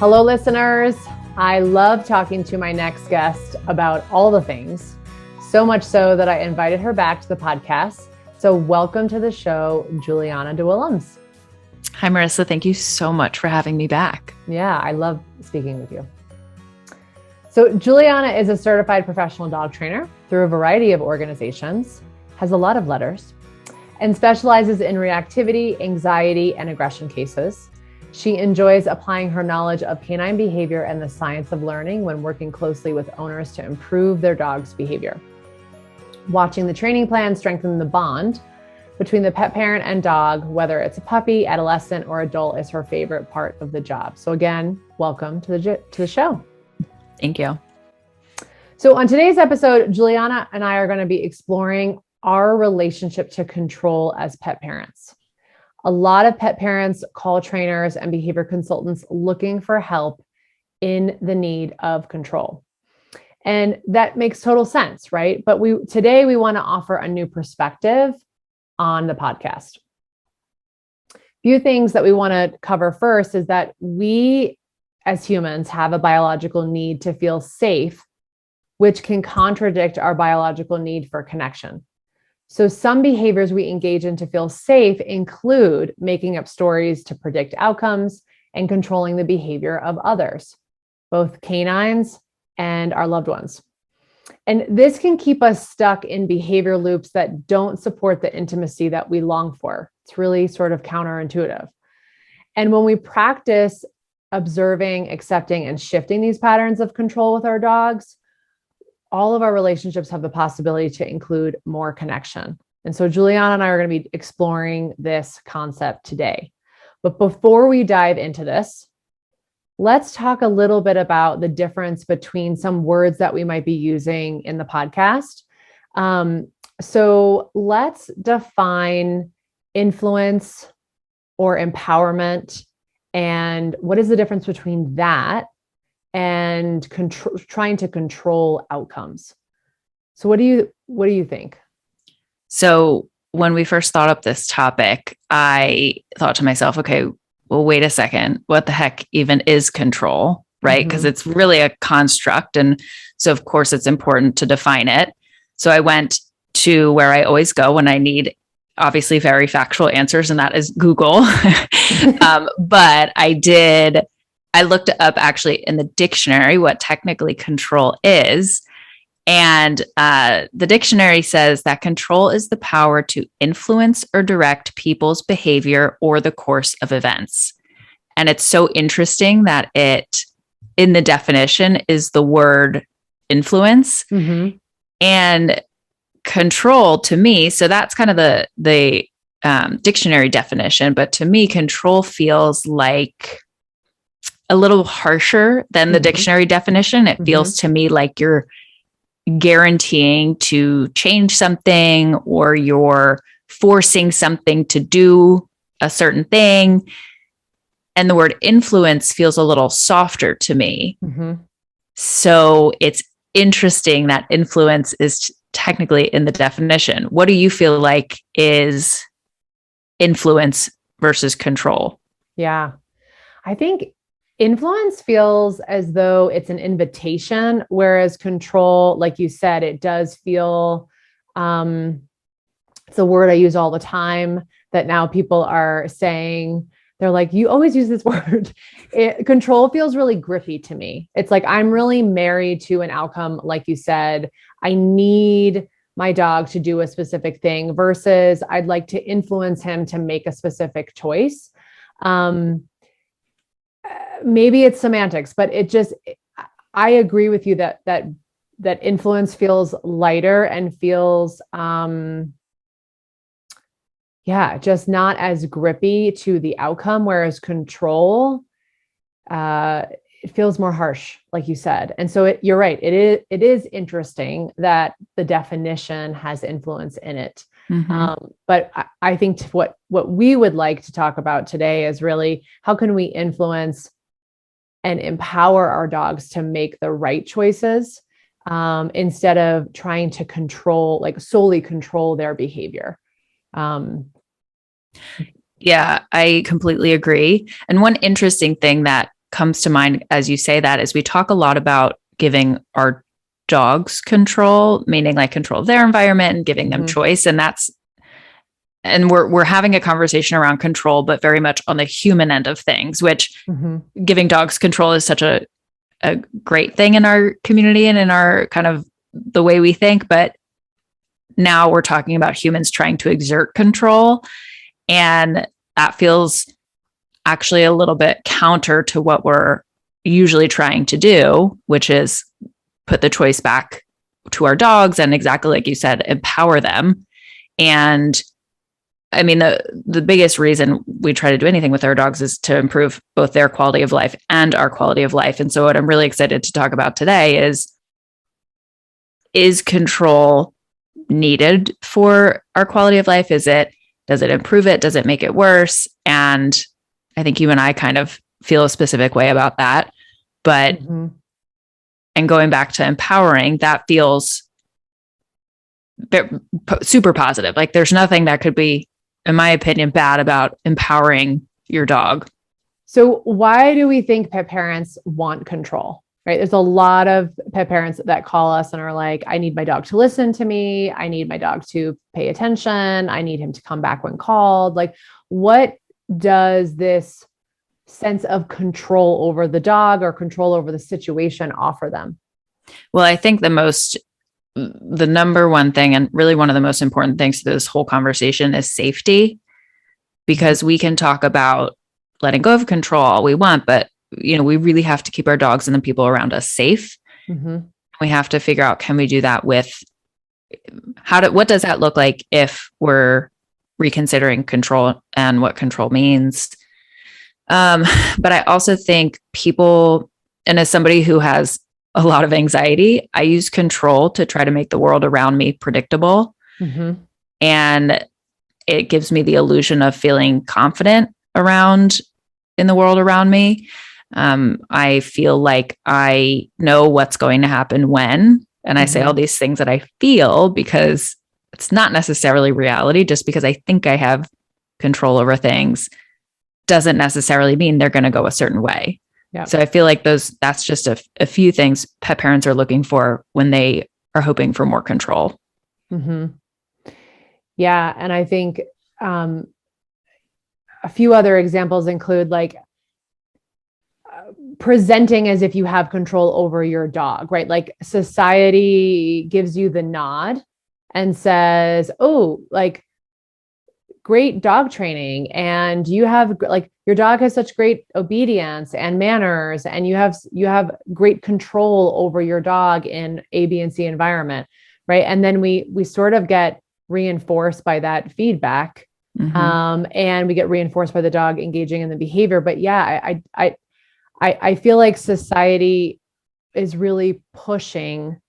Hello, listeners. I love talking to my next guest about all the things, so much so that I invited her back to the podcast. So welcome to the show, Juliana DeWillems. Hi, Marissa. Thank you so much for having me back. Yeah, I love speaking with you. So Juliana is a certified professional dog trainer through a variety of organizations, has a lot of letters, and specializes in reactivity, anxiety, and aggression cases. She enjoys applying her knowledge of canine behavior and the science of learning when working closely with owners to improve their dog's behavior. Watching the training plan strengthen the bond between the pet parent and dog, whether it's a puppy, adolescent, or adult, is her favorite part of the job. So again, welcome to the show. Thank you. So on today's episode, Juliana and I are going to be exploring our relationship to control as pet parents. A lot of pet parents call trainers and behavior consultants looking for help in the need of control. And that makes total sense, right? But today we want to offer a new perspective on the podcast. Few things that we want to cover first is that we as humans have a biological need to feel safe, which can contradict our biological need for connection. So some behaviors we engage in to feel safe include making up stories to predict outcomes and controlling the behavior of others, both canines and our loved ones. And this can keep us stuck in behavior loops that don't support the intimacy that we long for. It's really sort of counterintuitive. And when we practice observing, accepting, and shifting these patterns of control with our dogs, all of our relationships have the possibility to include more connection. And so Juliana and I are going to be exploring this concept today. But before we dive into this, let's talk a little bit about the difference between some words that we might be using in the podcast. So let's define influence or empowerment, and what is the difference between that and trying to control outcomes. So what do you think? So when we first thought up this topic, I thought to myself, okay, well, wait a second, what the heck even is control, right? Because it's really a construct. And so of course it's important to define it. So I went to where I always go when I need obviously very factual answers, and that is Google. But I looked up actually in the dictionary what technically control is. And the dictionary says that control is the power to influence or direct people's behavior or the course of events. And it's so interesting that it, in the definition, is the word influence. Mm-hmm. And control to me, so that's kind of the dictionary definition. But to me, control feels like a little harsher than the dictionary definition. It feels to me like you're guaranteeing to change something, or you're forcing something to do a certain thing. And the word influence feels a little softer to me. Mm-hmm. So it's interesting that influence is technically in the definition. What do you feel like is influence versus control? Yeah, I think influence feels as though it's an invitation, whereas control, like you said, it does feel, it's a word I use all the time that now people are saying, they're like, you always use this word. Control feels really grippy to me. It's like, I'm really married to an outcome. Like you said, I need my dog to do a specific thing versus I'd like to influence him to make a specific choice. Maybe it's semantics, but I agree with you that influence feels lighter and feels, just not as grippy to the outcome. Whereas control, it feels more harsh, like you said. And so you're right. It is interesting that the definition has influence in it. Mm-hmm. But I think what we would like to talk about today is really how can we influence and empower our dogs to make the right choices instead of trying to solely control their behavior. Yeah, I completely agree. And one interesting thing that comes to mind as you say that is we talk a lot about giving our dogs control, meaning like control of their environment and giving them choice. And we're having a conversation around control, but very much on the human end of things, which giving dogs control is such a great thing in our community and in our kind of the way we think. But now we're talking about humans trying to exert control. And that feels actually a little bit counter to what we're usually trying to do, which is put the choice back to our dogs and exactly like you said, empower them. And I mean, the biggest reason we try to do anything with our dogs is to improve both their quality of life and our quality of life. And so what I'm really excited to talk about today is control needed for our quality of life? Does it improve it? Does it make it worse? And I think you and I kind of feel a specific way about that. But, and going back to empowering, that feels super positive. Like there's nothing that could be, in my opinion, bad about empowering your dog. So why do we think pet parents want control, right? There's a lot of pet parents that call us and are like, I need my dog to listen to me. I need my dog to pay attention. I need him to come back when called. Like, what does this sense of control over the dog or control over the situation offer them? Well, I think the number one thing, and really one of the most important things to this whole conversation is safety, because we can talk about letting go of control all we want, but we really have to keep our dogs and the people around us safe. We have to figure out, can we do that with what does that look like if we're reconsidering control and what control means? But I also think people, and as somebody who has a lot of anxiety, I use control to try to make the world around me predictable. And it gives me the illusion of feeling confident in the world around me. I feel like I know what's going to happen when, and I say all these things that I feel because it's not necessarily reality. Just because I think I have control over things doesn't necessarily mean they're going to go a certain way. Yeah. So I feel like that's just a few things pet parents are looking for when they are hoping for more control. Yeah. And I think a few other examples include like presenting as if you have control over your dog, right? Like society gives you the nod and says, oh, like great dog training. And you have like, your dog has such great obedience and manners, and you have great control over your dog in A, B, and C environment. Right. And then we sort of get reinforced by that feedback. And we get reinforced by the dog engaging in the behavior. But yeah, I feel like society is really pushing.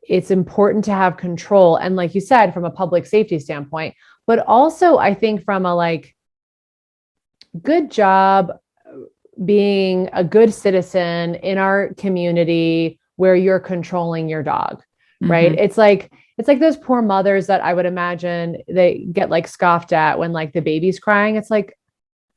It's important to have control. And like you said, from a public safety standpoint, but also I think from a like, good job being a good citizen in our community where you're controlling your dog, right? It's like those poor mothers that I would imagine they get like scoffed at when like the baby's crying. It's like,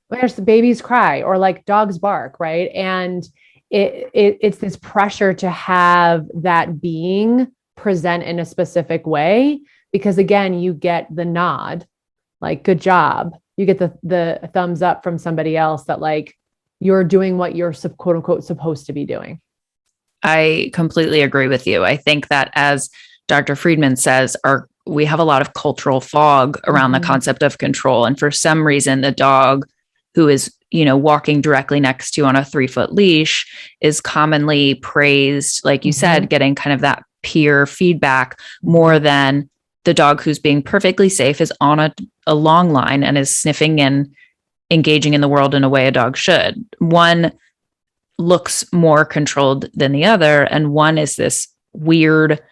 where's the babies cry or like dogs bark, right? And it's this pressure to have that being present in a specific way, because again, you get the nod, like, good job. You get the thumbs up from somebody else that like you're doing what you're quote unquote supposed to be doing. I completely agree with you. I think that, as Dr. Friedman says, we have a lot of cultural fog around the concept of control. And for some reason, the dog who is, walking directly next to you on a 3-foot leash is commonly praised, like you said, getting kind of that peer feedback more than the dog who's being perfectly safe, is on a long line and is sniffing and engaging in the world in a way a dog should. One looks more controlled than the other, and one is this weird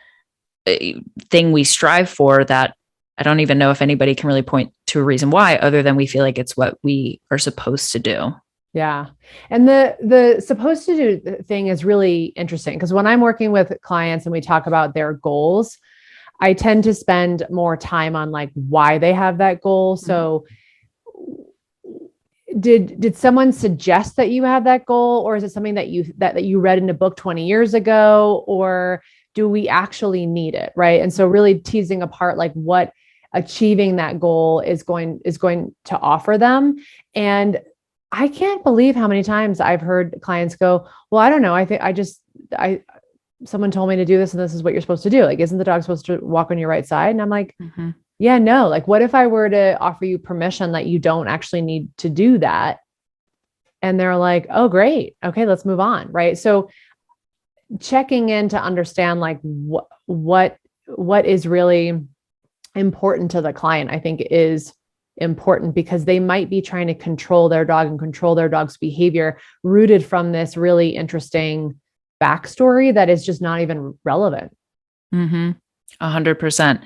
thing we strive for that I don't even know if anybody can really point to a reason why, other than we feel like it's what we are supposed to do. Yeah. And the supposed to do thing is really interesting, because when I'm working with clients and we talk about their goals, I tend to spend more time on like why they have that goal. So did someone suggest that you have that goal, or is it something that you read in a book 20 years ago, or do we actually need it? Right. And so really teasing apart like what achieving that goal is going to offer them. And I can't believe how many times I've heard clients go, well, I don't know. I think someone told me to do this and this is what you're supposed to do. Like, isn't the dog supposed to walk on your right side? And I'm like, yeah, no, like what if I were to offer you permission that you don't actually need to do that? And they're like, oh, great. Okay, let's move on. Right. So checking in to understand like what is really important to the client, I think is important, because they might be trying to control their dog and control their dog's behavior rooted from this really interesting backstory that is just not even relevant. 100%.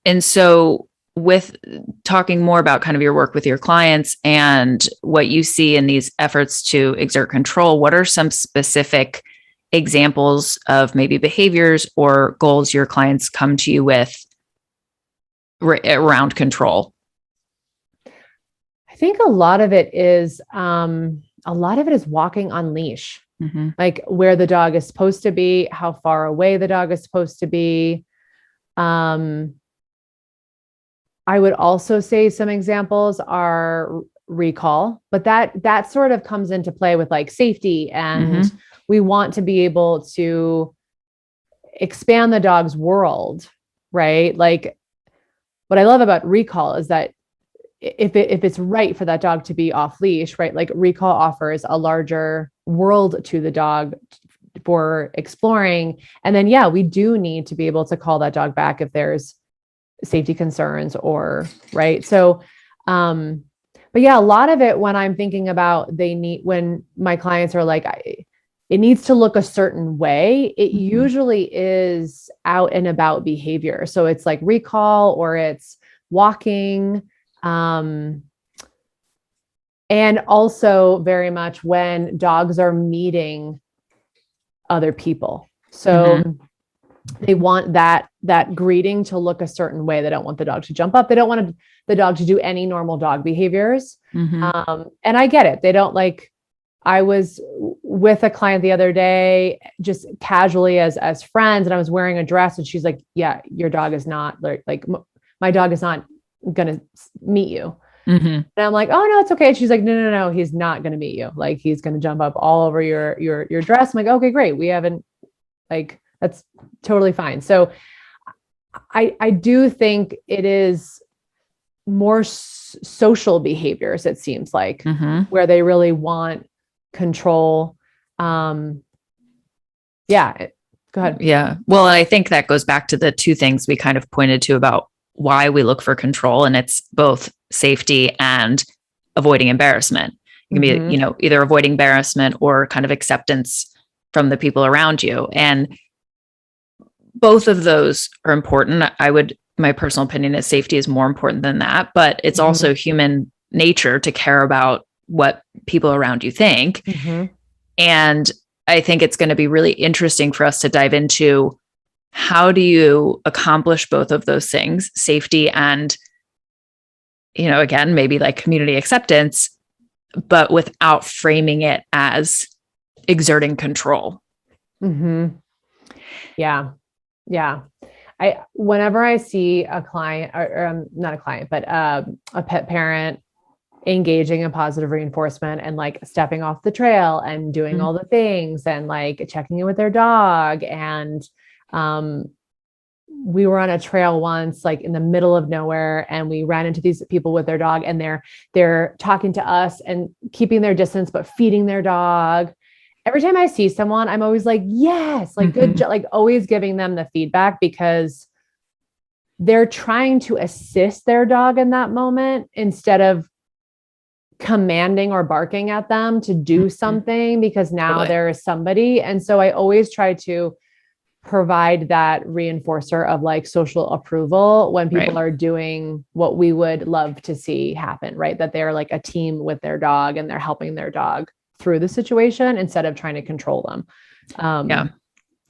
And so with talking more about kind of your work with your clients and what you see in these efforts to exert control, what are some specific examples of maybe behaviors or goals your clients come to you with around control? I think a lot of it is walking on leash, like where the dog is supposed to be, how far away the dog is supposed to be. I would also say some examples are recall, but that sort of comes into play with like safety, and we want to be able to expand the dog's world, right? Like what I love about recall is that if it's right for that dog to be off leash, right? Like recall offers a larger world to the dog for exploring. And then, yeah, we do need to be able to call that dog back if there's safety concerns or right. So, but yeah, a lot of it when I'm thinking about when my clients are like, it needs to look a certain way, it usually is out and about behavior. So it's like recall or it's walking. And also very much when dogs are meeting other people. So they want that greeting to look a certain way. They don't want the dog to jump up. They don't want the dog to do any normal dog behaviors. And I get it. They don't like, I was with a client the other day, just casually as friends, and I was wearing a dress and she's like, yeah, your dog is not like my dog is not going to meet you. And I'm like, oh no, it's okay. And she's like, no, he's not going to meet you. Like he's going to jump up all over your dress. I'm like, okay, great. We haven't like, that's totally fine. So I do think it is more social behaviors, it seems like, where they really want control. Yeah. Go ahead. Yeah. Well, I think that goes back to the two things we kind of pointed to about why we look for control, and it's both safety and avoiding embarrassment. It can be, either avoiding embarrassment or kind of acceptance from the people around you. And both of those are important. My personal opinion is safety is more important than that, but it's also human nature to care about what people around you think. And I think it's going to be really interesting for us to dive into how do you accomplish both of those things, safety and, again, maybe like community acceptance, but without framing it as exerting control. Yeah. Whenever I see a client or not a client, but a pet parent engaging in positive reinforcement and like stepping off the trail and doing all the things and like checking in with their dog. And we were on a trail once, like in the middle of nowhere, and we ran into these people with their dog, and they're talking to us and keeping their distance, but feeding their dog. Every time I see someone, I'm always like, yes, like good job, like always giving them the feedback, because they're trying to assist their dog in that moment instead of commanding or barking at them to do something, because now there is somebody. And so I always try to provide that reinforcer of like social approval when people are doing what we would love to see happen, right? That they're like a team with their dog and they're helping their dog through the situation instead of trying to control them. Yeah.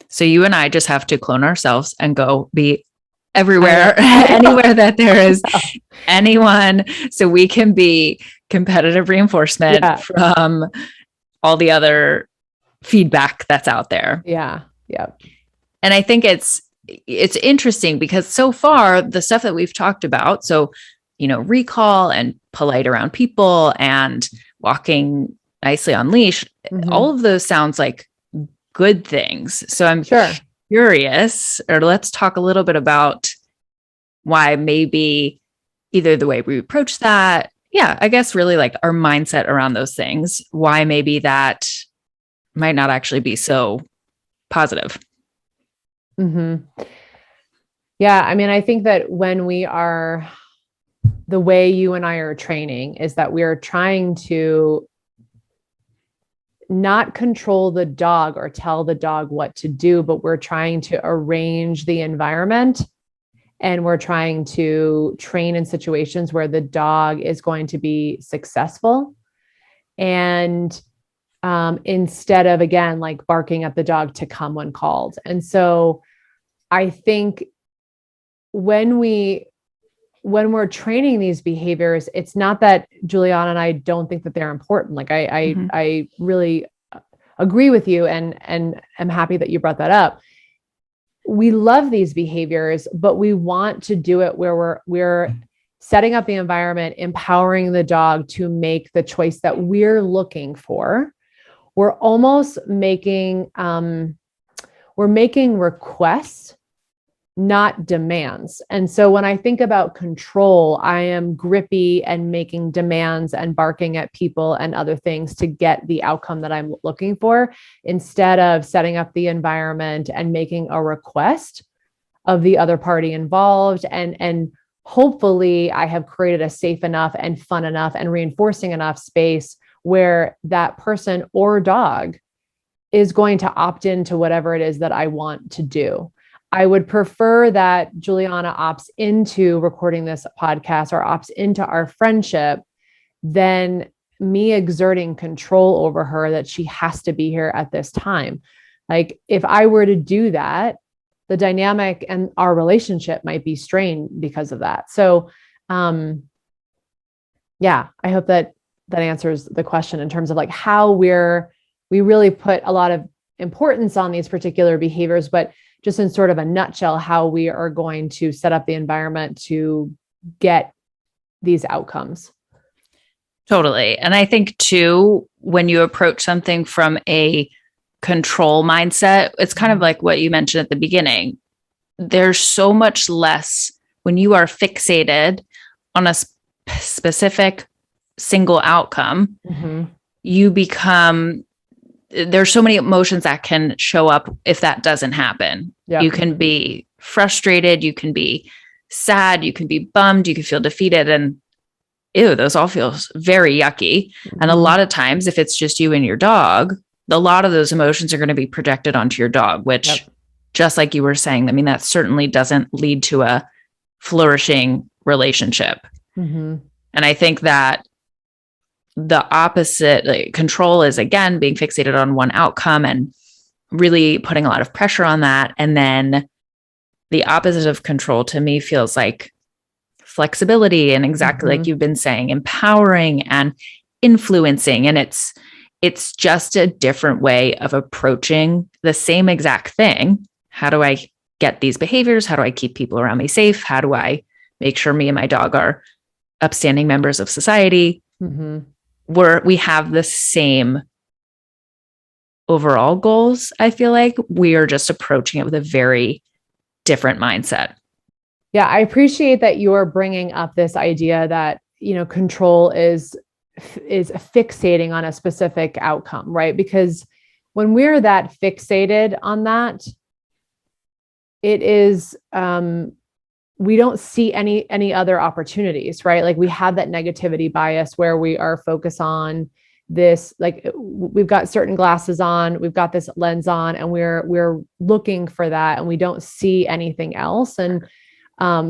So you and I just have to clone ourselves and go be everywhere, anywhere that there is anyone. So we can be competitive reinforcement from all the other feedback that's out there. Yeah. Yeah. And I think it's interesting because so far the stuff that we've talked about, so, recall and polite around people and walking nicely on leash, all of those sounds like good things. So I'm curious, or let's talk a little bit about why maybe either the way we approach that. Yeah, I guess really like our mindset around those things, why maybe that might not actually be so positive. Yeah. I mean, I think that when the way you and I are training is that we are trying to not control the dog or tell the dog what to do, but we're trying to arrange the environment, and we're trying to train in situations where the dog is going to be successful. And instead of, again, like barking at the dog to come when called. And so I think when we're training these behaviors, it's not that Juliana and I don't think that they're important. Like I really agree with you and am happy that you brought that up. We love these behaviors, but we want to do it where we're setting up the environment, empowering the dog to make the choice that we're looking for. We're almost making requests, not demands. And so when I think about control, I am grippy and making demands and barking at people and other things to get the outcome that I'm looking for, instead of setting up the environment and making a request of the other party involved. And hopefully I have created a safe enough and fun enough and reinforcing enough space where that person or dog is going to opt into whatever it is that I want to do. I would prefer that Juliana opts into recording this podcast or opts into our friendship than me exerting control over her that she has to be here at this time. Like if I were to do that, the dynamic and our relationship might be strained because of that. So, I hope that answers the question in terms of like how we really put a lot of importance on these particular behaviors, but just in sort of a nutshell, how we are going to set up the environment to get these outcomes. Totally. And I think too, when you approach something from a control mindset, it's kind of like what you mentioned at the beginning. There's so much less when you are fixated on a specific single outcome, you become, there's so many emotions that can show up if that doesn't happen. Yep. You can be frustrated, you can be sad, you can be bummed, you can feel defeated, and those all feel very yucky. And a lot of times, if it's just you and your dog, a lot of those emotions are going to be projected onto your dog, which just like you were saying, I mean, that certainly doesn't lead to a flourishing relationship. And I think that the opposite, like, control is, again, being fixated on one outcome and really putting a lot of pressure on that. And then the opposite of control to me feels like flexibility, and exactly like you've been saying, empowering and influencing. And it's just a different way of approaching the same exact thing. How do I get these behaviors? How do I keep people around me safe? How do I make sure me and my dog are upstanding members of society? We have the same overall goals. I feel like we are just approaching it with a very different mindset. Yeah, I appreciate that you're bringing up this idea that, control is fixating on a specific outcome, right? Because when we're that fixated on that, it is, we don't see any other opportunities, right? Like we have that negativity bias where we are focused on this, like we've got certain glasses on, we've got this lens on, and we're looking for that, and we don't see anything else. And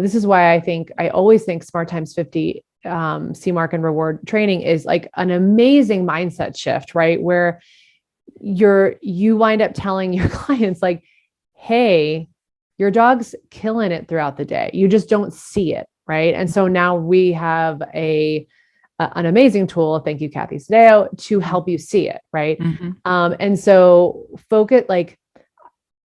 this is why I always think Smart Times 50 C Mark and reward training is like an amazing mindset shift, right? Where you wind up telling your clients like, hey, your dog's killing it throughout the day. You just don't see it, right? And so now we have a an amazing tool. Thank you, Kathy Sadeo, to help you see it. Right. Mm-hmm. And so focus, like,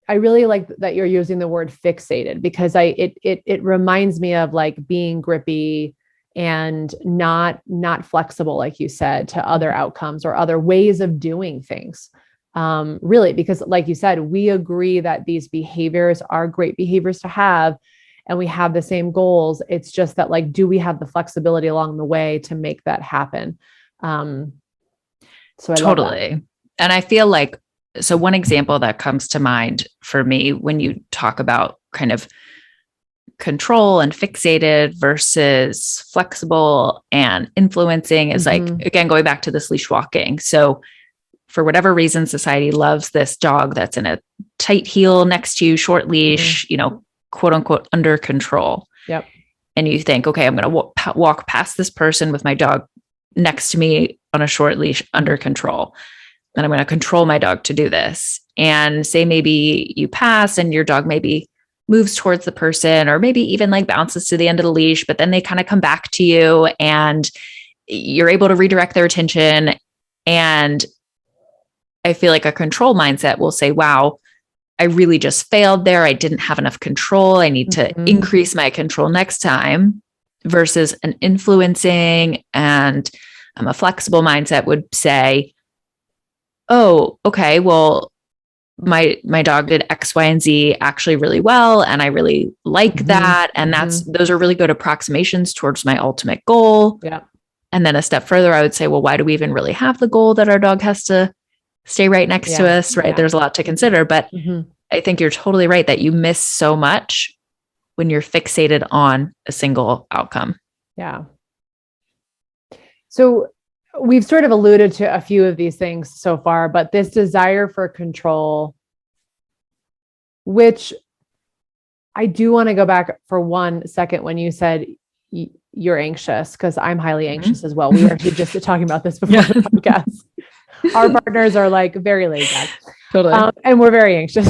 I really like that you're using the word fixated, because it reminds me of like being grippy and not flexible, like you said, to other outcomes or other ways of doing things. Really, because like you said, we agree that these behaviors are great behaviors to have, and we have the same goals. It's just that, like, do we have the flexibility along the way to make that happen? So I Totally. love that. And I feel like, so one example that comes to mind for me when you talk about kind of control and fixated versus flexible and influencing is like, again, going back to this leash walking. So for whatever reason, society loves this dog that's in a tight heel next to you, short leash, you know, quote unquote, under control. Yep. And you think, okay, I'm going to walk past this person with my dog next to me on a short leash under control. And I'm going to control my dog to do this. And say maybe you pass and your dog maybe moves towards the person, or maybe even like bounces to the end of the leash, but then they kind of come back to you and you're able to redirect their attention. And I feel like a control mindset will say, wow, I really just failed there. I didn't have enough control. I need to increase my control next time, versus an influencing and a flexible mindset would say, oh, okay, well, my dog did X, Y, and Z actually really well. And I really like that. And those are really good approximations towards my ultimate goal. Yeah. And then a step further, I would say, well, why do we even really have the goal that our dog has to stay right next to us? Right. There's a lot to consider, but I think you're totally right that you miss so much when you're fixated on a single outcome. Yeah. So we've sort of alluded to a few of these things so far, but this desire for control, which I do want to go back for 1 second when you said you're anxious, because I'm highly anxious as well. We were actually just talking about this before the podcast. Our partners are like very laid back. Totally. And we're very anxious.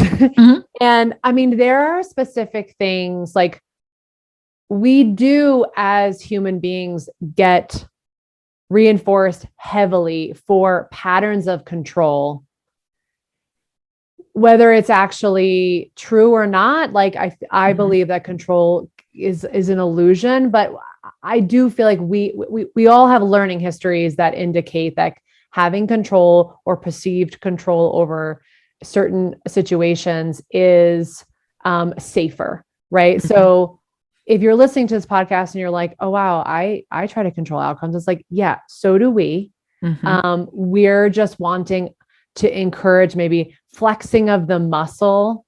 And I mean, there are specific things like we do as human beings get reinforced heavily for patterns of control, whether it's actually true or not. Like I believe that control is an illusion, but I do feel like we all have learning histories that indicate that having control or perceived control over certain situations is safer, right? So if you're listening to this podcast and you're like, oh, wow, I try to control outcomes. It's like, yeah, so do we. We're just wanting to encourage maybe flexing of the muscle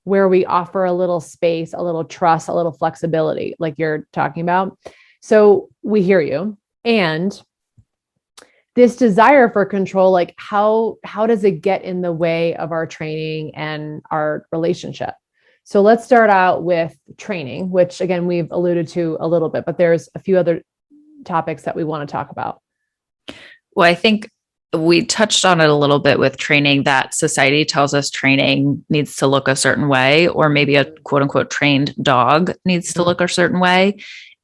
where we offer a little space, a little trust, a little flexibility, like you're talking about. So we hear you. And this desire for control, like how does it get in the way of our training and our relationship? So let's start out with training, which again, we've alluded to a little bit, but there's a few other topics that we want to talk about. Well, I think we touched on it a little bit with training, that society tells us training needs to look a certain way, or maybe a quote unquote trained dog needs to look a certain way.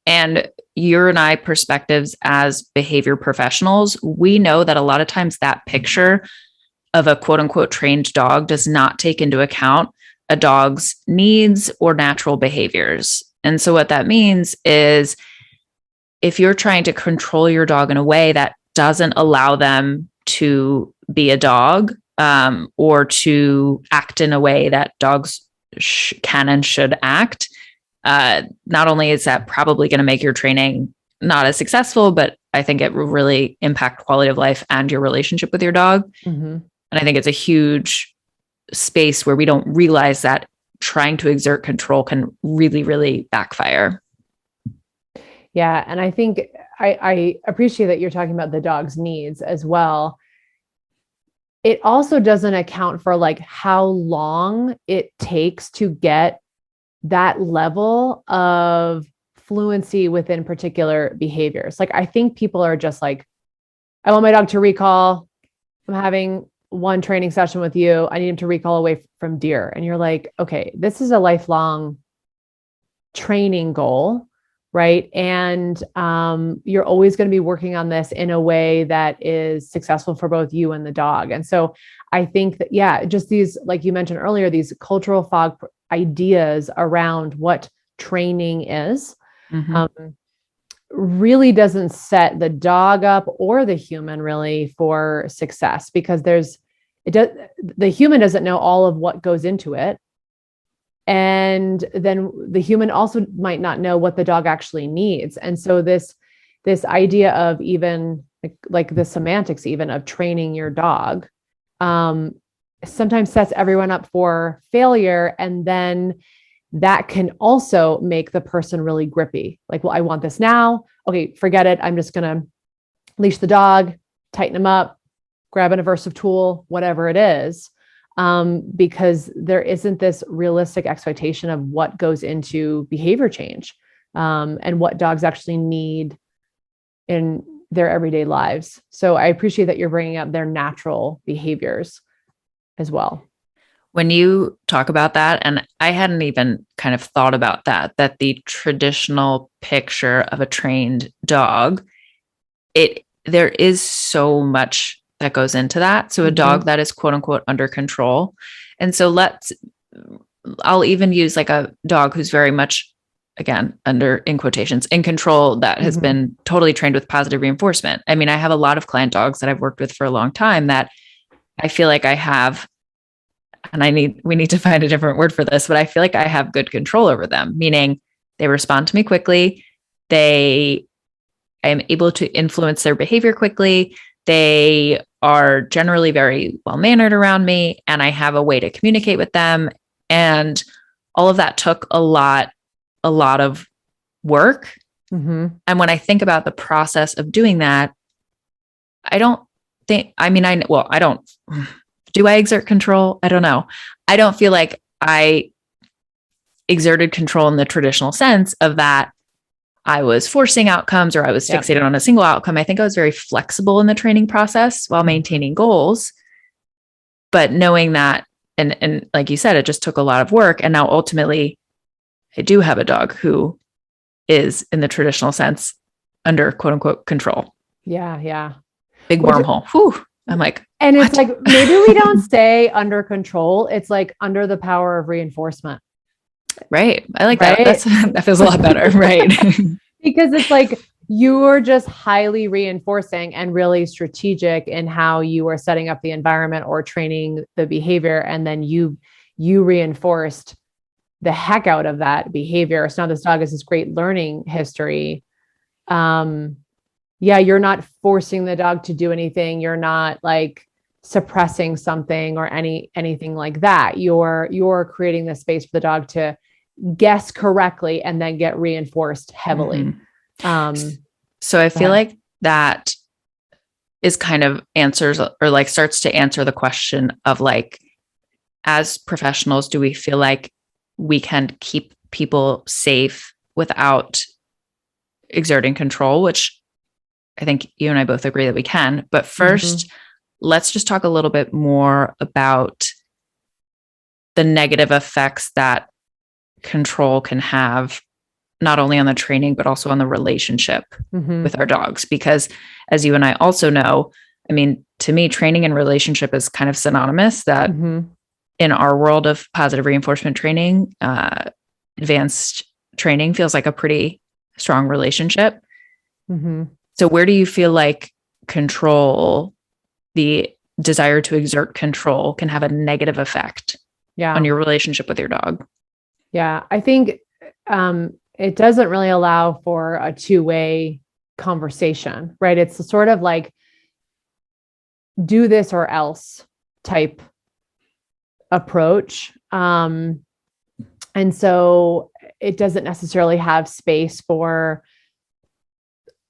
And your and I perspectives as behavior professionals, we know that a lot of times that picture of a quote unquote trained dog does not take into account a dog's needs or natural behaviors. And so what that means is if you're trying to control your dog in a way that doesn't allow them to be a dog, or to act in a way that dogs can and should act, not only is that probably going to make your training not as successful, but I think it will really impact quality of life and your relationship with your dog. And I think it's a huge space where we don't realize that trying to exert control can really, really backfire. Yeah. And I think I appreciate that you're talking about the dog's needs as well. It also doesn't account for like how long it takes to get that level of fluency within particular behaviors. Like, I think people are just like, I want my dog to recall. I'm having one training session with you. I need him to recall away from deer. And you're like, okay, this is a lifelong training goal, right? And you're always going to be working on this in a way that is successful for both you and the dog. And so I think that, yeah, just these, like you mentioned earlier, these cultural fog ideas around what training is, really doesn't set the dog up or the human really for success, because the human doesn't know all of what goes into it. And then the human also might not know what the dog actually needs. And so this idea of even like the semantics even of training your dog sometimes sets everyone up for failure. And then that can also make the person really grippy. Like, well, I want this now. Okay, forget it. I'm just going to leash the dog, tighten him up, grab an aversive tool, whatever it is. Because there isn't this realistic expectation of what goes into behavior change, and what dogs actually need in their everyday lives. So I appreciate that you're bringing up their natural behaviors as well. When you talk about that, and I hadn't even kind of thought about that the traditional picture of a trained dog, there is so much that goes into that. So a dog that is quote unquote under control. And so I'll even use like a dog who's very much, again, under in quotations, in control, that has been totally trained with positive reinforcement. I mean, I have a lot of client dogs that I've worked with for a long time that I feel like I have, and we need to find a different word for this, but I feel like I have good control over them, meaning they respond to me quickly. I am able to influence their behavior quickly. They are generally very well-mannered around me, and I have a way to communicate with them. And all of that took a lot of work. And when I think about the process of doing that, do I exert control? I don't know. I don't feel like I exerted control in the traditional sense of that I was forcing outcomes or I was fixated on a single outcome. I think I was very flexible in the training process while maintaining goals. But knowing that, and like you said, it just took a lot of work. And now ultimately, I do have a dog who is, in the traditional sense, under quote unquote control. Yeah. Yeah. Big wormhole. Whew. I'm like, and it's like, maybe we don't stay under control. It's like under the power of reinforcement. Right. I like that. That feels a lot better. Right. Because it's like, you're just highly reinforcing and really strategic in how you are setting up the environment or training the behavior. And then you reinforced the heck out of that behavior. So now this dog has this great learning history. You're not forcing the dog to do anything. You're not like suppressing something or anything like that. You're creating the space for the dog to guess correctly and then get reinforced heavily. So I feel like that is kind of answers or like starts to answer the question of like, as professionals, do we feel like we can keep people safe without exerting control, which I think you and I both agree that we can. But first, let's just talk a little bit more about the negative effects that control can have, not only on the training, but also on the relationship with our dogs. Because as you and I also know, I mean, to me, training and relationship is kind of synonymous, that in our world of positive reinforcement training, advanced training feels like a pretty strong relationship. So where do you feel like control, the desire to exert control, can have a negative effect on your relationship with your dog? Yeah, I think it doesn't really allow for a two-way conversation, right? It's sort of like do this or else type approach. And so it doesn't necessarily have space for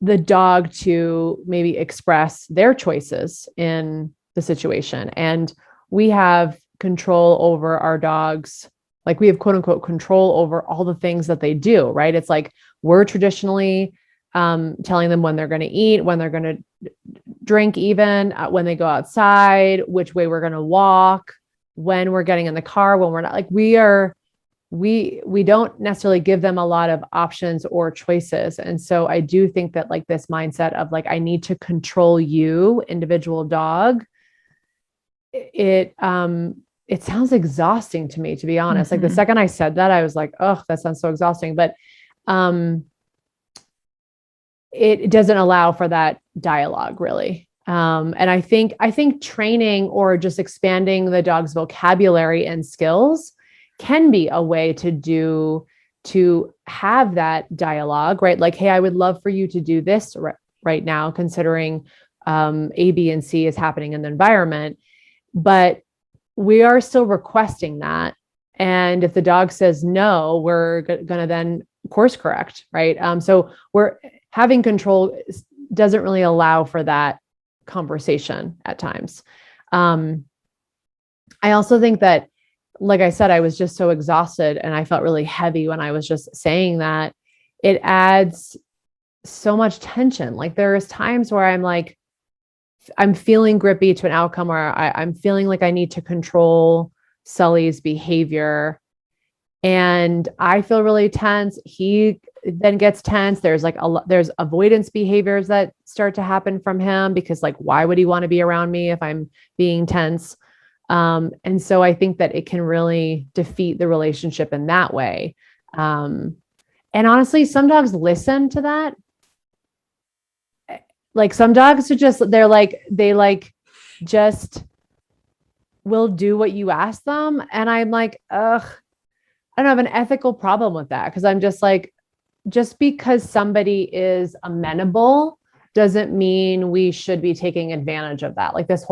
the dog to maybe express their choices in the situation. And we have control over our dogs. Like we have quote unquote control over all the things that they do, right? It's like we're traditionally telling them when they're going to eat, when they're going to drink, even when they go outside, which way we're going to walk, when we're getting in the car, when we're not. Like we we don't necessarily give them a lot of options or choices. And so I do think that like this mindset of like, I need to control you, individual dog, it sounds exhausting to me, to be honest. Like the second I said that, I was like, oh, that sounds so exhausting. But it doesn't allow for that dialogue really. And I think training or just expanding the dog's vocabulary and skills can be a way to have that dialogue, right? Like, hey, I would love for you to do this right now, considering A, B, and C is happening in the environment, but we are still requesting that. And if the dog says no, we're going to then course correct, right? So we're having control doesn't really allow for that conversation at times. I also think that, like I said, I was just so exhausted and I felt really heavy when I was just saying that. It adds so much tension. Like there's times where I'm like, I'm feeling grippy to an outcome, or I'm feeling like I need to control Sully's behavior. And I feel really tense. He then gets tense. There's like there's avoidance behaviors that start to happen from him because like, why would he want to be around me if I'm being tense? And so I think that it can really defeat the relationship in that way. And honestly, some dogs listen to that. Like some dogs are just, they just will do what you ask them. And I'm like, ugh, I don't have an ethical problem with that. Cause I'm just like, just because somebody is amenable doesn't mean we should be taking advantage of that. Like this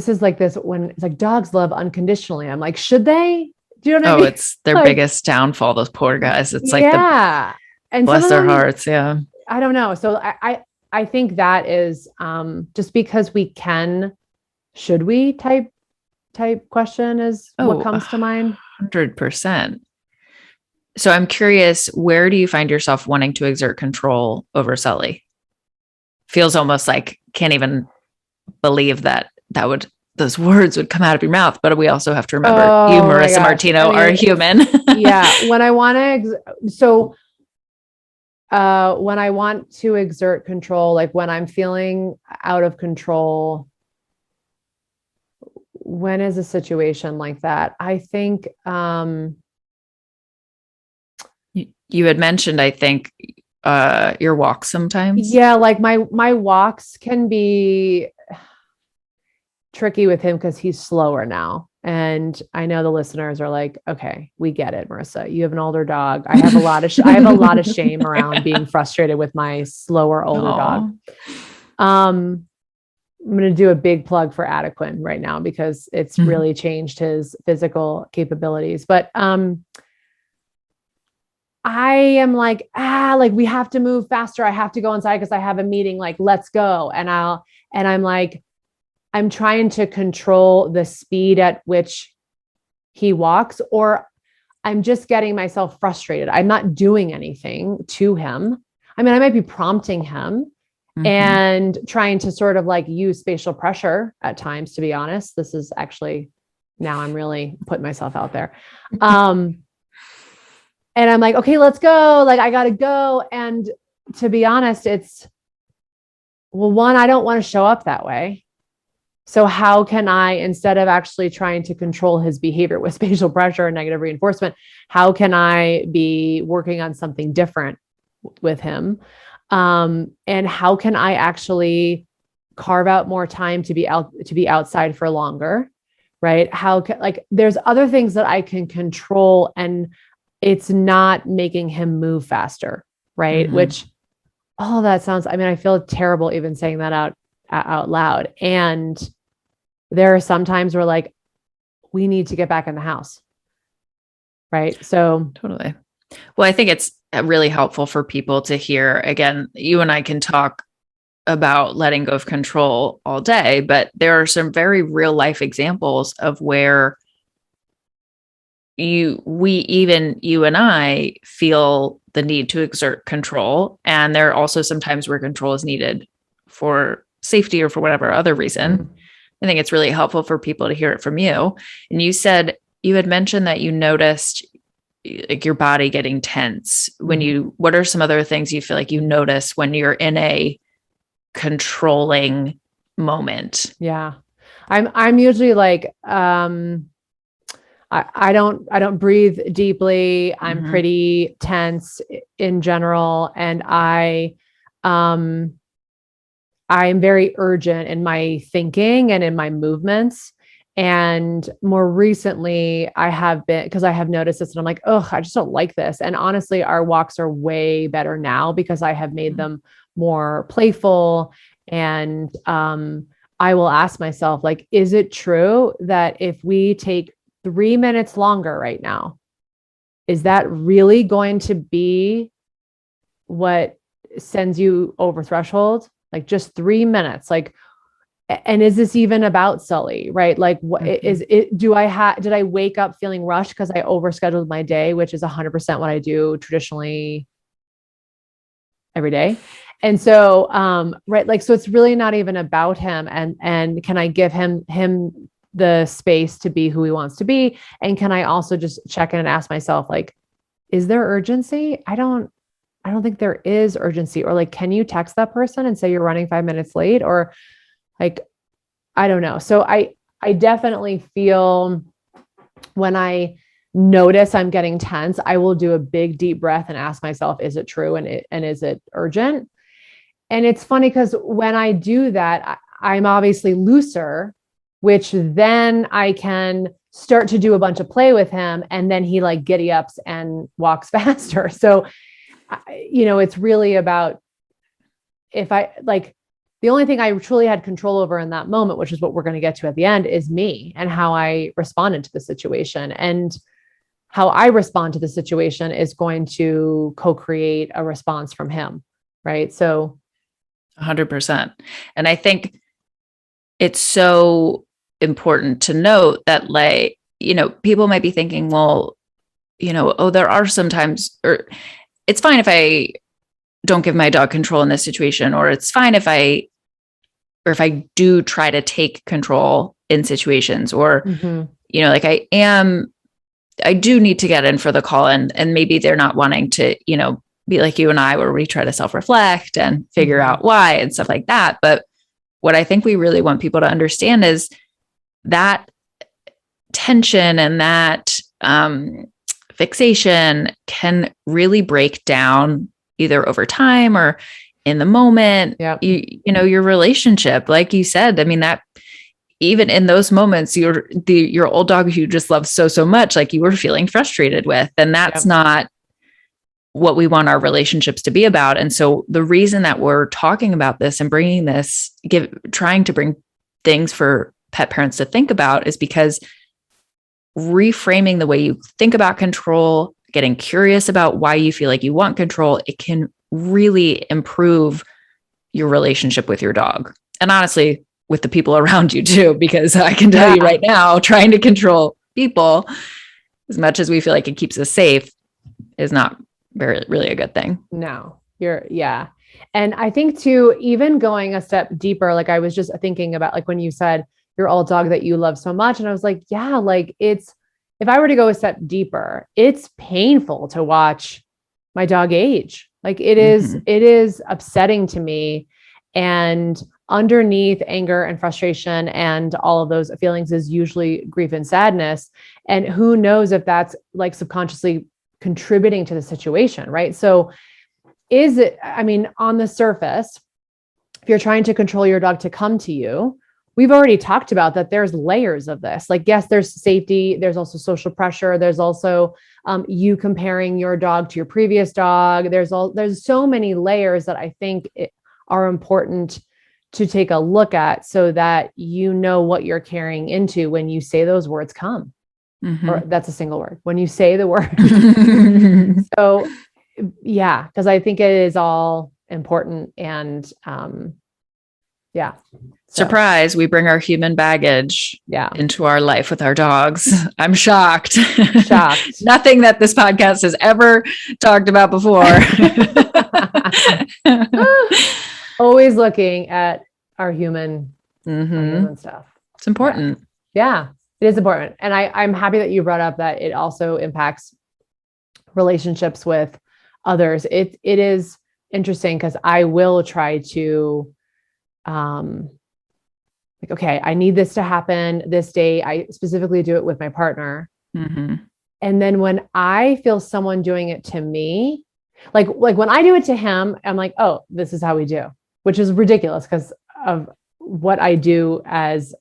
is like this, when it's like dogs love unconditionally. I'm like, should they? Do you know what I mean? It's their biggest downfall. Those poor guys. It's like, and bless their hearts. Yeah. I don't know. So I think that is just because we can, should we type question is what comes to mind. 100%. So I'm curious, where do you find yourself wanting to exert control over Sully? Feels almost like can't even believe that those words would come out of your mouth. But we also have to remember you, Marissa Martino, are human. Yeah. When I want to exert control, like when I'm feeling out of control, when is a situation like that? I think, you had mentioned, I think, your walks sometimes. Yeah. Like my walks can be tricky with him because he's slower now. And I know the listeners are like, okay, we get it, Marissa. You have an older dog. I have a lot of shame around being frustrated with my slower, older dog. I'm going to do a big plug for Adequin right now because it's really changed his physical capabilities. But I am like, we have to move faster. I have to go inside because I have a meeting. Like, let's go. And I'm like, I'm trying to control the speed at which he walks, or I'm just getting myself frustrated. I'm not doing anything to him. I mean, I might be prompting him and trying to sort of like use spatial pressure at times, to be honest. This is actually, now I'm really putting myself out there. And I'm like, okay, let's go. Like, I got to go. And to be honest, one, I don't want to show up that way. So how can I, instead of actually trying to control his behavior with spatial pressure and negative reinforcement, how can I be working on something different with him? And how can I actually carve out more time to be outside for longer? Right? There's other things that I can control, and it's not making him move faster. Right. Which all that sounds, I mean, I feel terrible even saying that out loud. And there are some times where like, we need to get back in the house. Right. So totally. Well, I think it's really helpful for people to hear. Again, you and I can talk about letting go of control all day, but there are some very real life examples of where you and I feel the need to exert control. And there are also some times where control is needed for safety or for whatever other reason. I think it's really helpful for people to hear it from you. And you said you had mentioned that you noticed like your body getting tense what are some other things you feel like you notice when you're in a controlling moment? Yeah. I'm usually like, I don't breathe deeply. I'm pretty tense in general. And I'm very urgent in my thinking and in my movements. And more recently I have been, because I have noticed this and I'm like, oh, I just don't like this. And honestly, our walks are way better now because I have made them more playful. And, I will ask myself, like, is it true that if we take 3 minutes longer right now, is that really going to be what sends you over threshold? Like just 3 minutes, like, and is this even about Sully, right? Like, what is it? Did I wake up feeling rushed because I overscheduled my day, which is 100% what I do traditionally every day. And so, right. Like, so it's really not even about him, and can I give him the space to be who he wants to be? And can I also just check in and ask myself, like, is there urgency? I don't think there is urgency. Or like, can you text that person and say you're running 5 minutes late? Or like, I don't know. So I definitely feel when I notice I'm getting tense, I will do a big deep breath and ask myself, is it true? And is it urgent? And it's funny because when I do that, I'm obviously looser, which then I can start to do a bunch of play with him. And then he like giddy ups and walks faster. So, it's really about if I like, the only thing I truly had control over in that moment, which is what we're going to get to at the end, is me and how I responded to the situation. And how I respond to the situation is going to co-create a response from him. Right. So 100%. And I think it's so important to note that, like, people might be thinking, well, oh, there are sometimes, or it's fine if I don't give my dog control in this situation, or it's fine if I do try to take control in situations, or, like I do need to get in for the call, and maybe they're not wanting to, be like you and I, where we try to self-reflect and figure out why and stuff like that. But what I think we really want people to understand is that tension and that fixation can really break down either over time or in the moment. Yep. Your relationship, like you said, I mean, that even in those moments, your old dog who you just love so much, like you were feeling frustrated with, and that's not what we want our relationships to be about. And so the reason that we're talking about this and bringing this, trying to bring things for pet parents to think about, is because reframing the way you think about control, getting curious about why you feel like you want control, it can really improve your relationship with your dog. And honestly, with the people around you too, because I can tell you right now, trying to control people, as much as we feel like it keeps us safe, is not really a good thing. No, And I think too, even going a step deeper, like I was just thinking about, like when you said your old dog that you love so much. And I was like, yeah, like if I were to go a step deeper, it's painful to watch my dog age. Like it is upsetting to me. And underneath anger and frustration and all of those feelings is usually grief and sadness. And who knows if that's like subconsciously contributing to the situation, right? So on the surface, if you're trying to control your dog to come to you, we've already talked about that there's layers of this. Like, yes, there's safety. There's also social pressure. There's also you comparing your dog to your previous dog. There's so many layers that I think are important to take a look at so that you know what you're carrying into when you say those words come. Or that's a single word. When you say the word. So yeah, because I think it is all important. And surprise, we bring our human baggage into our life with our dogs. I'm shocked. Nothing that this podcast has ever talked about before. Always looking at our human stuff. It's important. Yeah. It is important. And I'm happy that you brought up that it also impacts relationships with others. It is interesting because I will try to, like, okay, I need this to happen this day. I specifically do it with my partner. Mm-hmm. And then when I feel someone doing it to me, like when I do it to him, I'm like, oh, this is how we do, which is ridiculous because of what I do as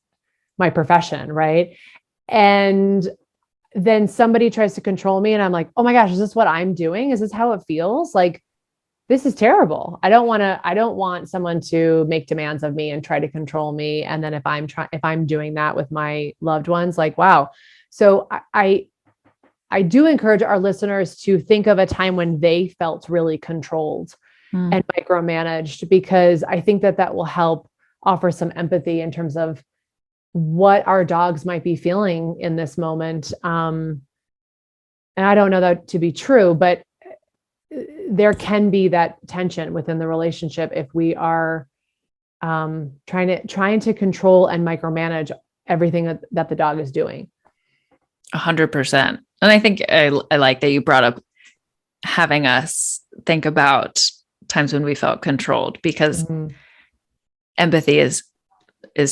my profession. Right. And then somebody tries to control me and I'm like, oh my gosh, is this what I'm doing? Is this how it feels? Like, this is terrible. I don't want someone to make demands of me and try to control me. And then if I'm doing that with my loved ones, like, wow. So I do encourage our listeners to think of a time when they felt really controlled and micromanaged, because I think that will help offer some empathy in terms of what our dogs might be feeling in this moment. And I don't know that to be true, but there can be that tension within the relationship if we are trying to control and micromanage everything that the dog is doing. 100%. And I think I like that you brought up having us think about times when we felt controlled, because empathy is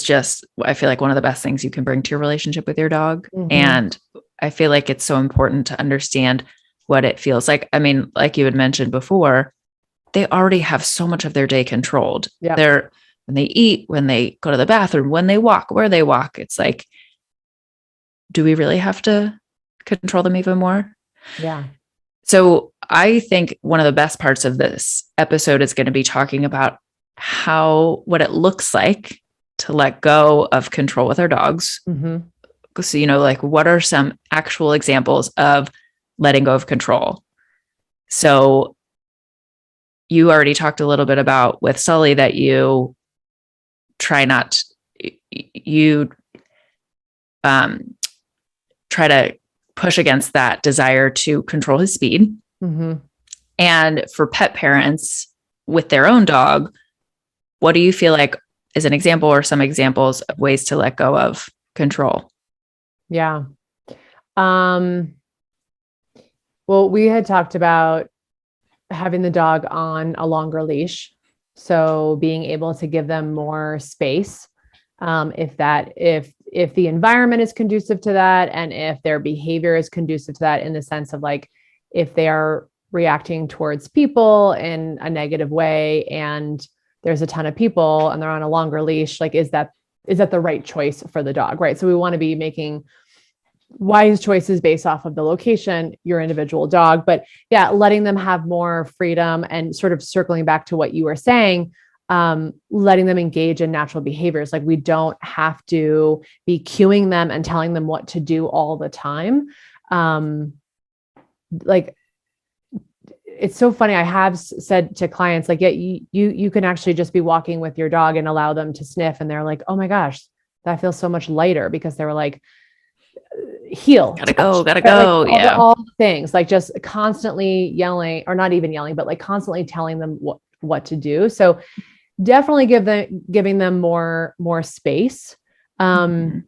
just, I feel like, one of the best things you can bring to your relationship with your dog. And I feel like it's so important to understand what it feels like. I mean, like you had mentioned before, they already have so much of their day controlled. Yeah. When they eat, when they go to the bathroom, when they walk, where they walk, it's like, do we really have to control them even more? Yeah. So I think one of the best parts of this episode is going to be talking about what it looks like to let go of control with our dogs. So, like, what are some actual examples of letting go of control? So you already talked a little bit about with Sully that you try to push against that desire to control his speed. And for pet parents with their own dog, what do you feel like is an example or some examples of ways to let go of control? Yeah. Well, we had talked about having the dog on a longer leash. So being able to give them more space. If the environment is conducive to that, and if their behavior is conducive to that, in the sense of, like, if they are reacting towards people in a negative way and there's a ton of people and they're on a longer leash, like, is that the right choice for the dog? Right. So we want to be making wise choices based off of the location, your individual dog, but yeah, letting them have more freedom, and sort of circling back to what you were saying, letting them engage in natural behaviors. Like, we don't have to be cueing them and telling them what to do all the time. Like, it's so funny. I have said to clients, like, yeah, you can actually just be walking with your dog and allow them to sniff. And they're like, oh my gosh, that feels so much lighter, because they were like, heel, gotta go. Like, all the things, like, just constantly yelling, or not even yelling, but like constantly telling them what to do. So definitely giving them more space. And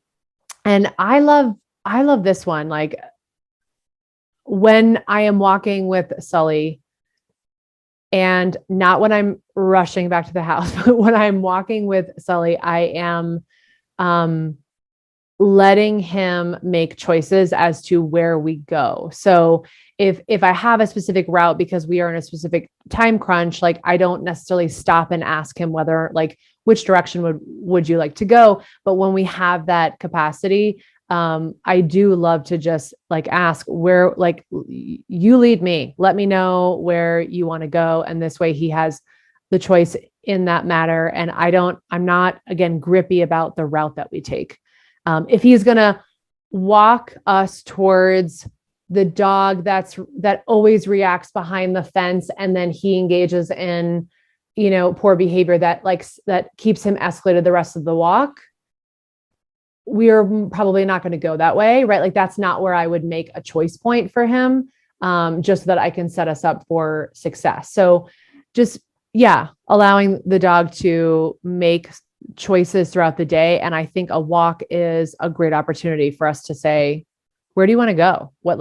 I love this one. Like, when I am walking with Sully, and not when I'm rushing back to the house, but when I'm walking with Sully, I am letting him make choices as to where we go. So if I have a specific route because we are in a specific time crunch, like, I don't necessarily stop and ask him whether, like, which direction would you like to go? But when we have that capacity, I do love to just, like, ask where, like, you lead me, let me know where you want to go. And this way he has the choice in that matter. And I'm not, again, grippy about the route that we take. If he's going to walk us towards the dog that always reacts behind the fence, and then he engages in, poor behavior that keeps him escalated the rest of the walk, we're probably not going to go that way, right? Like, that's not where I would make a choice point for him, just so that I can set us up for success. So just, yeah, allowing the dog to make choices throughout the day. And I think a walk is a great opportunity for us to say, where do you want to go? What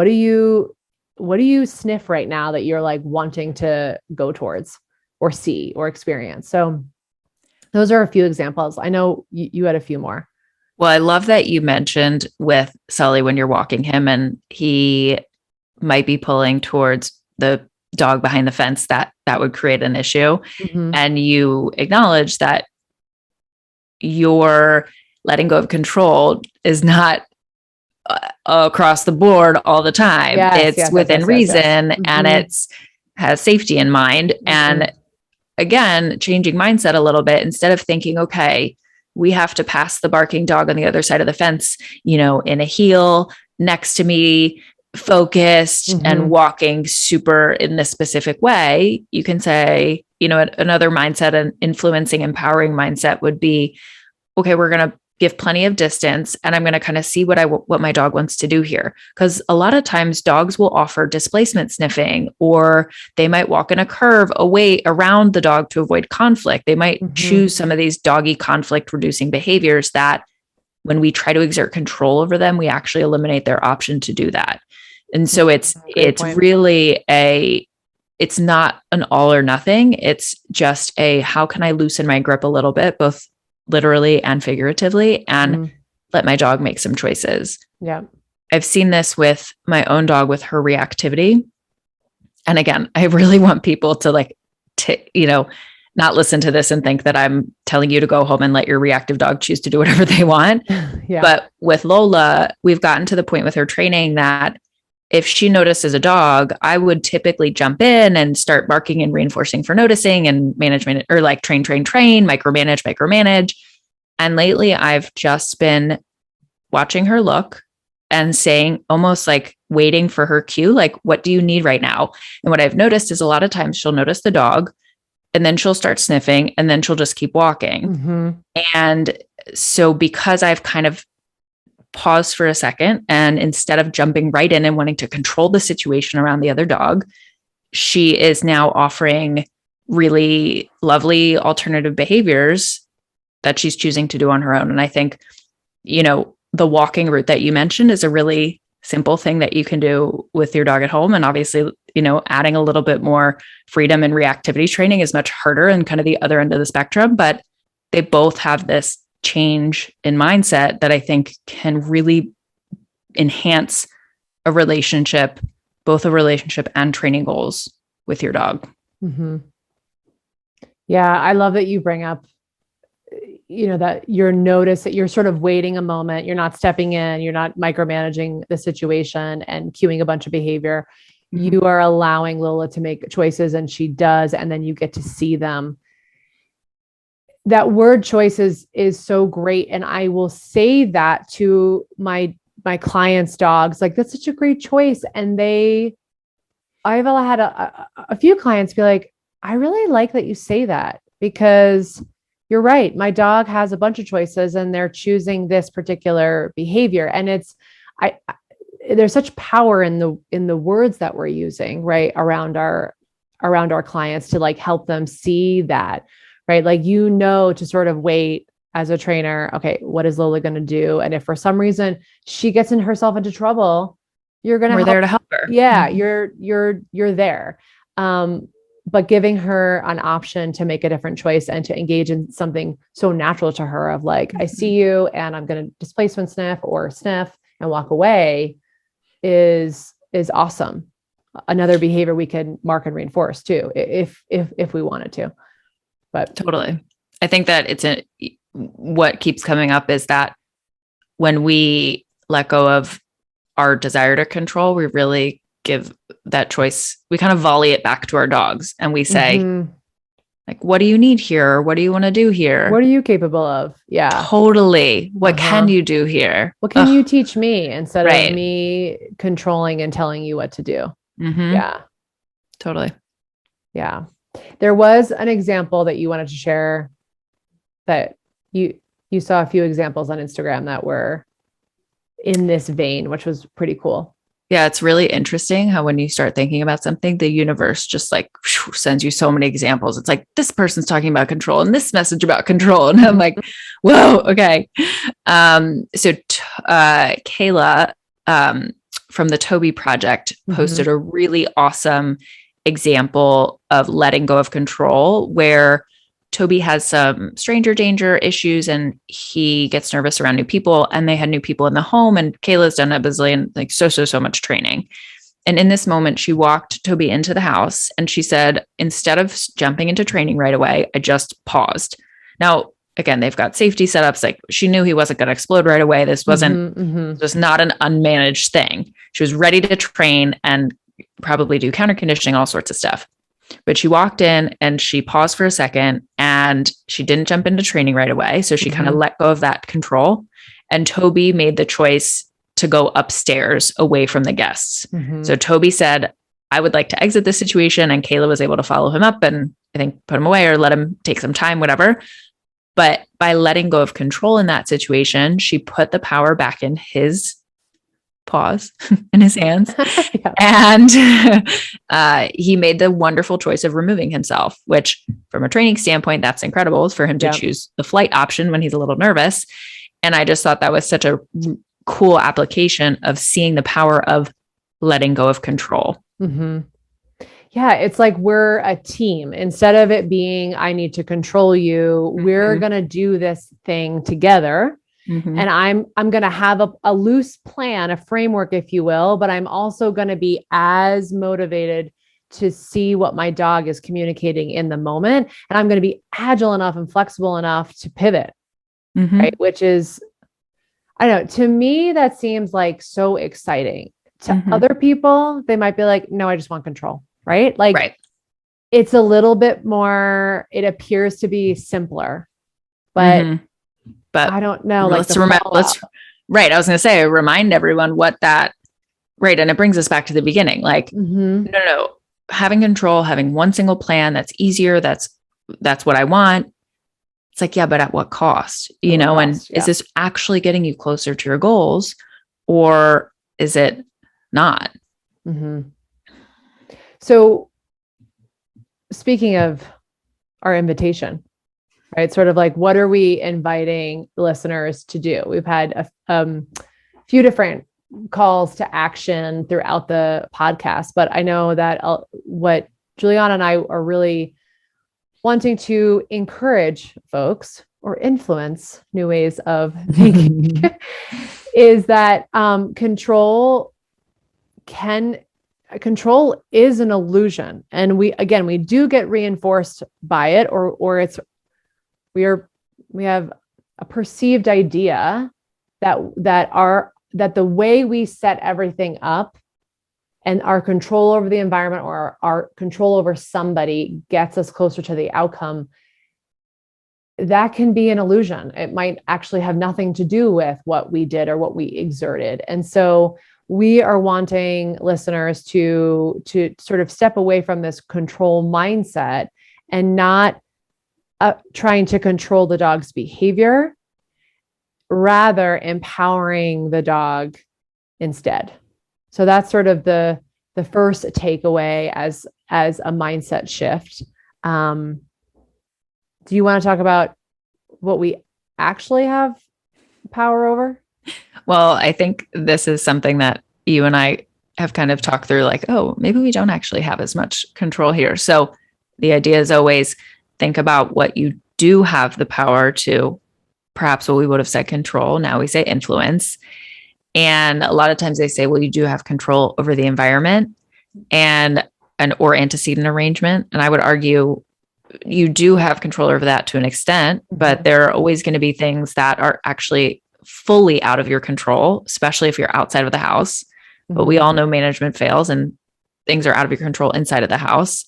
do you sniff right now that you're like wanting to go towards or see or experience? So those are a few examples. I know you had a few more. Well, I love that you mentioned with Sully when you're walking him and he might be pulling towards the dog behind the fence, that would create an issue. Mm-hmm. And you acknowledge that your letting go of control is not across the board all the time. It's within reason and it's has safety in mind. Mm-hmm. And again, changing mindset a little bit, instead of thinking, okay, we have to pass the barking dog on the other side of the fence, in a heel next to me, focused and walking super in this specific way. You can say, another mindset, an influencing, empowering mindset would be, okay, we're going to give plenty of distance and I'm going to kind of see what my dog wants to do here. Because a lot of times dogs will offer displacement sniffing, or they might walk in a curve away around the dog to avoid conflict. They might choose some of these doggy conflict reducing behaviors that when we try to exert control over them, we actually eliminate their option to do that. And so it's really it's not an all or nothing. It's just how can I loosen my grip a little bit, both literally and figuratively, and let my dog make some choices. Yeah. I've seen this with my own dog with her reactivity. And again, I really want people to not listen to this and think that I'm telling you to go home and let your reactive dog choose to do whatever they want. Yeah. But with Lola, we've gotten to the point with her training that if she notices a dog, I would typically jump in and start barking and reinforcing for noticing and management, or like train, micromanage. And lately I've just been watching her look and saying, almost like waiting for her cue, like, what do you need right now? And what I've noticed is a lot of times she'll notice the dog and then she'll start sniffing and then she'll just keep walking. And so because I've kind of paused for a second, and instead of jumping right in and wanting to control the situation around the other dog, she is now offering really lovely alternative behaviors that she's choosing to do on her own. And I think, the walking route that you mentioned is a really simple thing that you can do with your dog at home. And obviously, adding a little bit more freedom and reactivity training is much harder and kind of the other end of the spectrum, but they both have this change in mindset that I think can really enhance a relationship, both a relationship and training goals with your dog. Yeah. I love that you bring up, that that you're sort of waiting a moment. You're not stepping in, you're not micromanaging the situation and cueing a bunch of behavior. You are allowing Lola to make choices, and she does. And then you get to see them. That word choices is so great. And I will say that to my clients' dogs, like, that's such a great choice. And I've had a few clients be like, I really like that you say that, because you're right. My dog has a bunch of choices and they're choosing this particular behavior. And there's such power in the words that we're using, right, around our clients to like help them see that. Right. Like, to sort of wait as a trainer. Okay. What is Lola going to do? And if for some reason she gets herself into trouble, we're there to help her. Yeah. You're there. But giving her an option to make a different choice and to engage in something so natural to her of like, I see you and I'm going to displacement sniff or sniff and walk away is awesome. Another behavior we can mark and reinforce too, if we wanted to. But totally. I think that what keeps coming up is that when we let go of our desire to control, we really give that choice. We kind of volley it back to our dogs and we say, like, what do you need here? What do you want to do here? What are you capable of? Yeah, totally. What can you do here? What can you teach me instead of me controlling and telling you what to do? Yeah, totally. Yeah. There was an example that you wanted to share that you saw a few examples on Instagram that were in this vein, which was pretty cool. Yeah, it's really interesting how when you start thinking about something, the universe just like sends you so many examples. It's like this person's talking about control and this message about control. And I'm like, whoa, okay. Kayla from the Toby Project posted a really awesome example of letting go of control where Toby has some stranger danger issues and he gets nervous around new people, and they had new people in the home, and Kayla's done a bazillion, like so much training. And in this moment, she walked Toby into the house and she said, instead of jumping into training right away, I just paused. Now, again, they've got safety setups. Like she knew he wasn't going to explode right away. This wasn't, this was not an unmanaged thing. She was ready to train and probably do counter conditioning, all sorts of stuff. But she walked in and she paused for a second and she didn't jump into training right away. So she kind of let go of that control. And Toby made the choice to go upstairs away from the guests. So Toby said, I would like to exit this situation. And Kayla was able to follow him up and I think put him away or let him take some time, whatever. But by letting go of control in that situation, she put the power back in his paws in his hands. And he made the wonderful choice of removing himself, which from a training standpoint, that's incredible for him to choose the flight option when he's a little nervous. And I just thought that was such a cool application of seeing the power of letting go of control. Yeah, it's like we're a team. Instead of it being, I need to control you, we're going to do this thing together. And I'm going to have a loose plan, a framework, if you will, but I'm also going to be as motivated to see what my dog is communicating in the moment. And I'm going to be agile enough and flexible enough to pivot, right? Which is, I don't know, to me, that seems like so exciting. To other people, they might be like, no, I just want control, right? Like it's a little bit more, it appears to be simpler, but I don't know. Like let's remember, I was going to say, remind everyone what that, right. And it brings us back to the beginning. Like, no, having control, having one single plan that's easier. That's what I want. It's like, yeah, but at what cost, you know, and is this actually getting you closer to your goals or is it not? So speaking of our invitation, right? Sort of like, what are we inviting listeners to do? We've had a few different calls to action throughout the podcast, but I know that what Juliana and I are really wanting to encourage folks or influence new ways of thinking is that control is an illusion. And we do get reinforced by it, or we have a perceived idea that the way we set everything up and our control over the environment or our control over somebody gets us closer to the outcome. That can be an illusion. It might actually have nothing to do with what we did or what we exerted. And so we are wanting listeners to sort of step away from this control mindset and not trying to control the dog's behavior, rather empowering the dog instead. So that's sort of the first takeaway as a mindset shift. Do you want to talk about what we actually have power over? Well, I think this is something that you and I have kind of talked through, like, oh, maybe we don't actually have as much control here. So the idea is always think about what you do have the power to. Perhaps what we would have said control. Now we say influence. And a lot of times they say, well, you do have control over the environment or antecedent arrangement. And I would argue you do have control over that to an extent, but there are always going to be things that are actually fully out of your control, especially if you're outside of the house. But we all know management fails and things are out of your control inside of the house.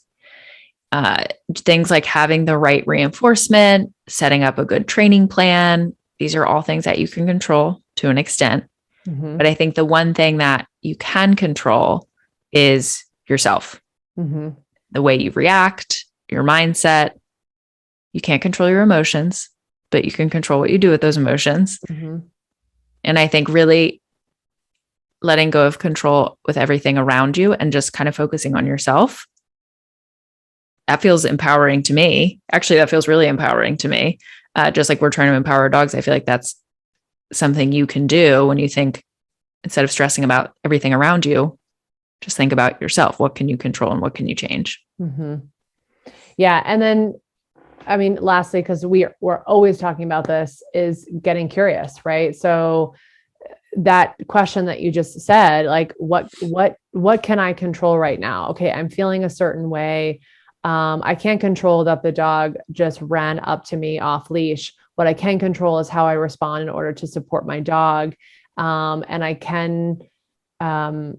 Things like having the right reinforcement, setting up a good training plan. These are all things that you can control to an extent. But I think the one thing that you can control is yourself, the way you react, your mindset. You can't control your emotions, but you can control what you do with those emotions. And I think really letting go of control with everything around you and just kind of focusing on yourself. That feels empowering to me. Actually, that feels really empowering to me. Just like we're trying to empower our dogs. I feel like that's something you can do when you think, instead of stressing about everything around you, just think about yourself. What can you control and what can you change? Mm-hmm. Yeah. And then, I mean, lastly, because we're always talking about this, is getting curious, right? So that question that you just said, like, what can I control right now? Okay, I'm feeling a certain way. I can't control that the dog just ran up to me off leash. What I can control is how I respond in order to support my dog. And I can, so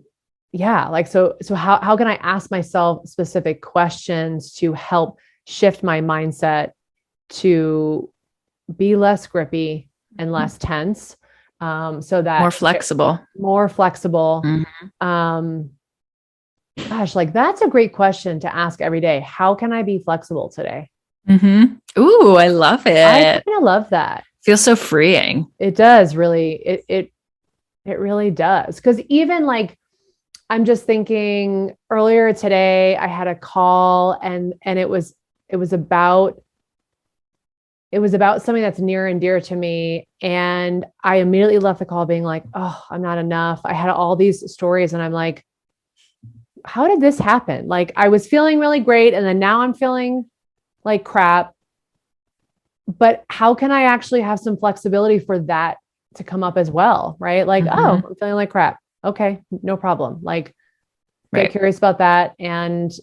how can I ask myself specific questions to help shift my mindset to be less grippy and less tense, so that more flexible. Mm-hmm. Gosh, like that's a great question to ask every day. How can I be flexible today? Mm-hmm. Ooh, I love it. I kind of love that. Feels so freeing. It does really. It really does. Because even like, I'm just thinking earlier today, I had a call and it was about something that's near and dear to me. And I immediately left the call being like, oh, I'm not enough. I had all these stories and I'm like, how did this happen? Like I was feeling really great. And then now I'm feeling like crap, but how can I actually have some flexibility for that to come up as well? Right. Like, mm-hmm. Oh, I'm feeling like crap. Okay. No problem. Like get curious about that. And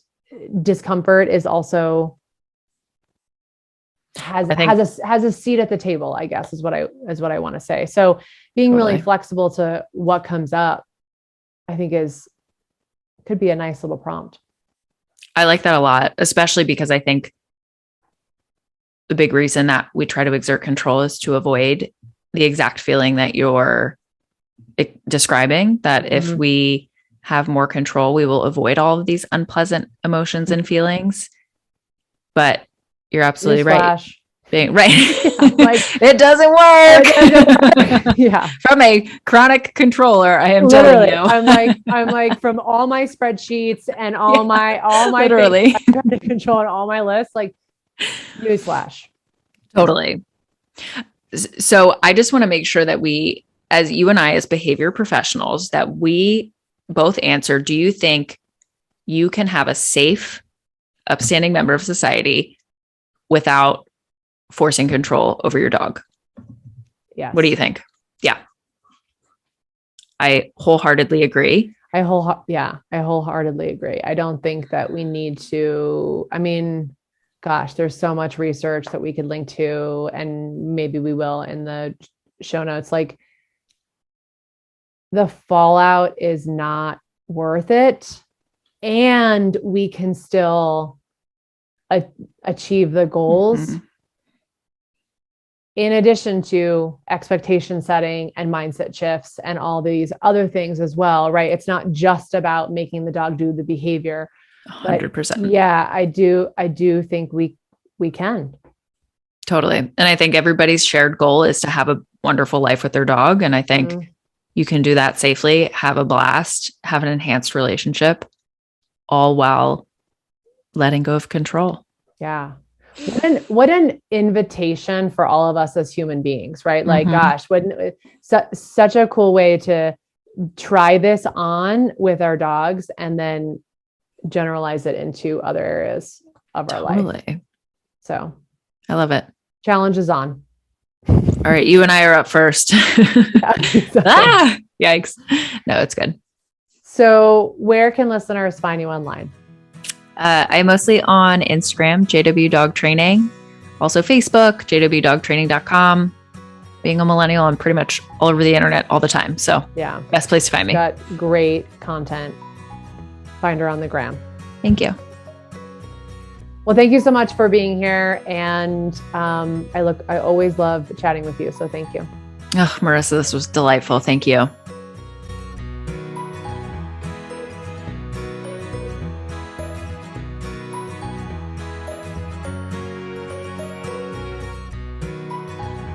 discomfort is also has a seat at the table, I guess is what I want to say. So being really flexible to what comes up, I think could be a nice little prompt. I like that a lot, especially because I think the big reason that we try to exert control is to avoid the exact feeling that you're describing, that mm-hmm. if we have more control, we will avoid all of these unpleasant emotions and feelings. But you're absolutely right. Being right. Yeah, like, it doesn't work. Yeah. From a chronic controller, I am telling you. I'm like from all my spreadsheets and all my literally things I'm trying to control and all my lists, like newsflash. Totally. So I just want to make sure that we, as you and I, as behavior professionals, that we both answer, do you think you can have a safe, upstanding member of society without forcing control over your dog? Yes. What do you think? Yeah. I wholeheartedly agree. I wholeheartedly agree. I don't think that we need to, I mean, gosh, there's so much research that we could link to, and maybe we will in the show notes. Like the fallout is not worth it. And we can still achieve the goals. Mm-hmm. In addition to expectation setting and mindset shifts and all these other things as well, right? It's not just about making the dog do the behavior. 100%. Yeah, I do think we can. Totally. And I think everybody's shared goal is to have a wonderful life with their dog. And I think mm-hmm. you can do that safely, have a blast, have an enhanced relationship, all while letting go of control. Yeah. What an invitation for all of us as human beings, right? Like, mm-hmm. Gosh, such a cool way to try this on with our dogs and then generalize it into other areas of our life. So I love it. Challenge is on. All right. You and I are up first. Yikes. No, it's good. So where can listeners find you online? I'm mostly on Instagram, JW Dog Training, also Facebook, jwdogtraining.com. Being a millennial, I'm pretty much all over the internet all the time. So yeah, best place to find me. Got great content. Find her on the gram. Thank you. Well, thank you so much for being here. And I always love chatting with you. So thank you. Oh, Marissa, this was delightful. Thank you.